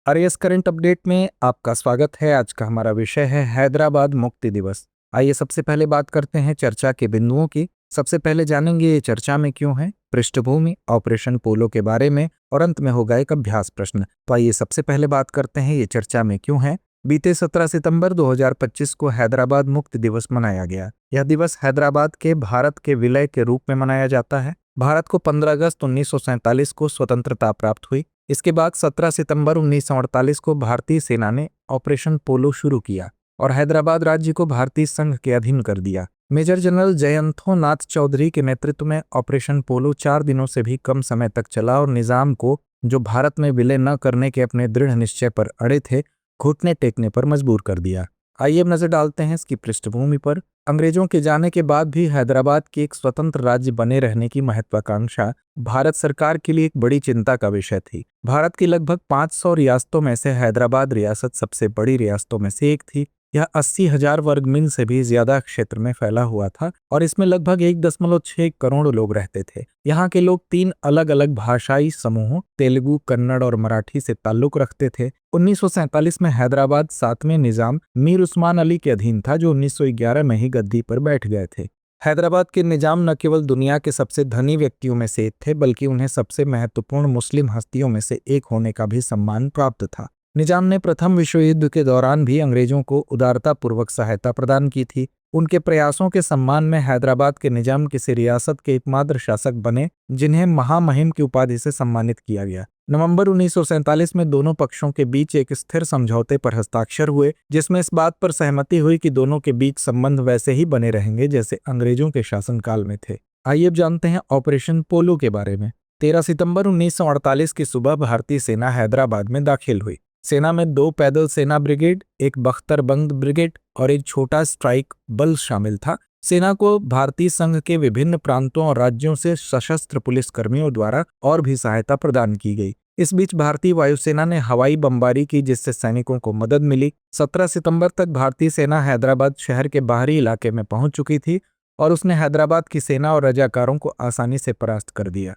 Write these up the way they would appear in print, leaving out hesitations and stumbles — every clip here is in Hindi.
आरएस करंट अपडेट में आपका स्वागत है। आज का हमारा विषय है हैदराबाद मुक्ति दिवस। आइए सबसे पहले बात करते हैं चर्चा के बिंदुओं की। सबसे पहले जानेंगे ये चर्चा में क्यों है, पृष्ठभूमि, ऑपरेशन पोलो के बारे में और अंत में होगा एक अभ्यास प्रश्न। तो आइए सबसे पहले बात करते हैं ये चर्चा में क्यों है। बीते 17 सितंबर 2025 को हैदराबाद मुक्ति दिवस मनाया गया। यह दिवस हैदराबाद के भारत के विलय के रूप में मनाया जाता है। भारत को 15 अगस्त 1947 को स्वतंत्रता प्राप्त हुई। इसके बाद 17 सितंबर 1948 को भारतीय सेना ने ऑपरेशन पोलो शुरू किया और हैदराबाद राज्य को भारतीय संघ के अधीन कर दिया। मेजर जनरल जयंतो नाथ चौधरी के नेतृत्व में ऑपरेशन पोलो 4 दिनों से भी कम समय तक चला और निजाम को, जो भारत में विलय न करने के अपने दृढ़ निश्चय पर अड़े थे, घुटने टेकने पर मजबूर कर दिया। आइए अब नजर डालते हैं इसकी पृष्ठभूमि पर। अंग्रेजों के जाने के बाद भी हैदराबाद की एक स्वतंत्र राज्य बने रहने की महत्वाकांक्षा भारत सरकार के लिए एक बड़ी चिंता का विषय थी। भारत की लगभग 500 रियासतों में से हैदराबाद रियासत सबसे बड़ी रियासतों में से एक थी। यह 80,000 वर्ग मील से भी ज्यादा क्षेत्र में फैला हुआ था और इसमें लगभग 1.6 करोड़ लोग रहते थे। यहाँ के लोग 3 अलग अलग भाषाई समूहों तेलुगु, कन्नड़ और मराठी से ताल्लुक रखते थे। 1947 में हैदराबाद 7वें निजाम मीर उस्मान अली के अधीन था, जो 1911 में ही गद्दी पर बैठ गए थे। हैदराबाद के निजाम न केवल दुनिया के सबसे धनी व्यक्तियों में से एक थे, बल्कि उन्हें सबसे महत्वपूर्ण मुस्लिम हस्तियों में से एक होने का भी सम्मान प्राप्त था। निजाम ने प्रथम विश्व युद्ध के दौरान भी अंग्रेजों को उदारतापूर्वक सहायता प्रदान की थी। उनके प्रयासों के सम्मान में हैदराबाद के निजाम किसी रियासत के एकमात्र शासक बने जिन्हें महामहिम की उपाधि से सम्मानित किया गया। नवंबर 1947 में दोनों पक्षों के बीच एक स्थिर समझौते पर हस्ताक्षर हुए, जिसमें इस बात पर सहमति हुई कि दोनों के बीच संबंध वैसे ही बने रहेंगे जैसे अंग्रेजों के शासनकाल में थे। आइए अब जानते हैं ऑपरेशन पोलो के बारे में। 13 सितंबर 1948 की सुबह भारतीय सेना हैदराबाद में दाखिल हुई। सेना में 2 पैदल सेना ब्रिगेड, एक बख्तरबंद ब्रिगेड और एक छोटा स्ट्राइक बल शामिल था। सेना को भारतीय संघ के विभिन्न प्रांतों और राज्यों से सशस्त्र पुलिस कर्मियों द्वारा और भी सहायता प्रदान की गई। इस बीच भारतीय वायुसेना ने हवाई बमबारी की, जिससे सैनिकों को मदद मिली। 17 सितंबर तक भारतीय सेना हैदराबाद शहर के बाहरी इलाके में पहुंच चुकी थी और उसने हैदराबाद की सेना और रजाकारों को आसानी से परास्त कर दिया।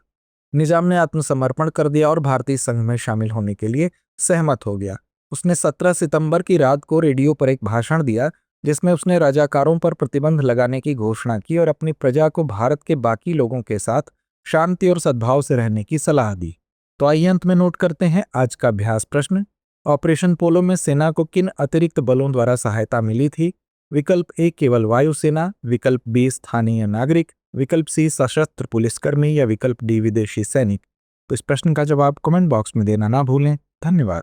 निजाम ने आत्मसमर्पण कर दिया और भारतीय संघ में शामिल होने के लिए सहमत हो गया। उसने 17 सितंबर की रात को रेडियो पर एक भाषण दिया, जिसमें उसने रजाकारों पर प्रतिबंध लगाने की घोषणा की और अपनी प्रजा को भारत के बाकी लोगों के साथ शांति और सद्भाव से रहने की सलाह दी। तो आइए अंत में नोट करते हैं आज का अभ्यास प्रश्न। ऑपरेशन पोलो में सेना को किन अतिरिक्त बलों द्वारा सहायता मिली थी? विकल्प ए केवल वायुसेना, विकल्प बी स्थानीय नागरिक, विकल्प सी सशस्त्र पुलिसकर्मी या विकल्प डी विदेशी सैनिक। तो इस प्रश्न का जवाब कमेंट बॉक्स में देना ना भूलें। धन्यवाद।